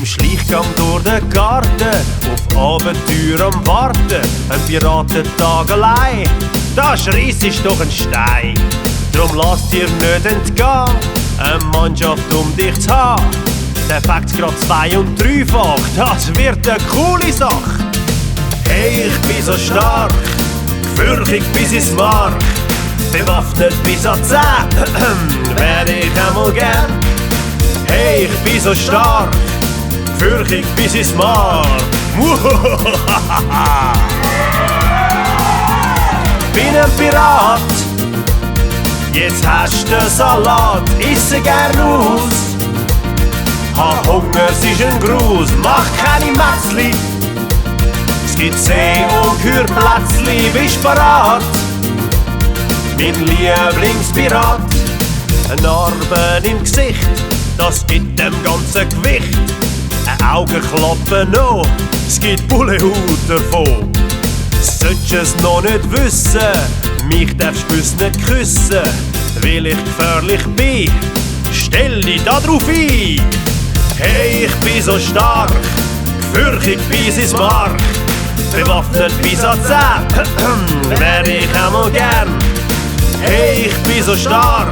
Im Schleichgang durch den Garten, auf Abenteuer am Warten, ein Piratentag allein, da schreissest ist doch ein Stein. Drum lass dir nicht entgehen, eine Mannschaft um dich zu haben. Der Fakt grad 2- und 3-fach, das wird eine coole Sache. Hey, ich bin so stark, gefürchtig bis ins Mark, bewaffnet bis an 10, wär ich einmal gern. Hey, ich bin so stark, gefürchtig bis ins Mark. Bin ein Pirat, jetzt hast du Salat, isse gern aus. Ha Hunger, es ist ein Gruß, mach keine Mätzli. Es gibt See- und Kürplätzli, bist parat? Mein Lieblingspirat, eine Narbe im Gesicht, das gibt dem ganzen Gewicht. Ein Augenklappe noch, es gibt Bullenhaut davon. Solltest es noch nicht wissen, mich darfst du nicht küssen. Weil ich gefährlich bin, stell dich da drauf ein. Hey, ich bin so stark, gefürchtig bis ins Mark, bewaffnet bis an 10, wär ich einmal gern. Hey, ich bin so stark,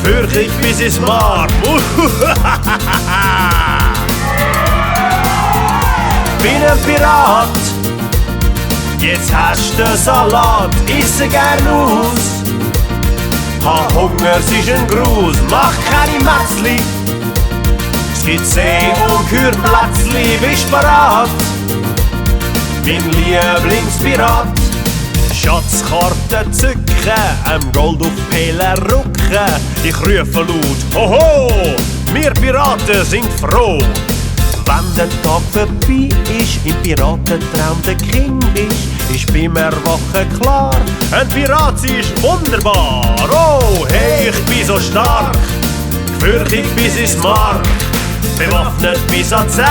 gefürchtig bis ins Mark. Bin ein Pirat, jetzt hast du Salat, isse gern aus. Ha Hunger, es ist ein Gruß, mach keine Mätzli. Es gibt See- und Kürplätzli, bist parat? Mein Lieblingspirat. Schatzkarten zücken, Gold auf Pelen rucken. Ich rufe laut, hoho, wir Piraten sind froh. Wenn der Tag vorbei ist, im Piratentraum der King ist beim Erwachen klar, ein Pirat ist wunderbar. Oh, hey, ich bin so stark, gefürchtig bis ins Mark, bewaffnet bis an 10,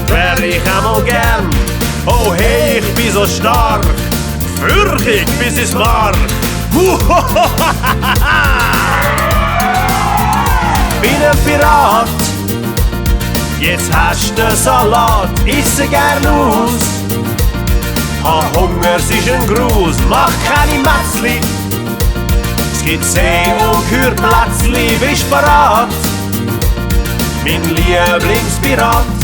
wär ich einmal gern. Oh, hey, ich bin so stark, gefürchtig bis ins Mark. Bin ein Pirat, jetzt hast du Salat, isse gern aus. Ha Hunger, es ist ein Gruß, mach keine Mätzli. Es gibt See- und Kürplätzli, bist parat? Mein Lieblingspirat.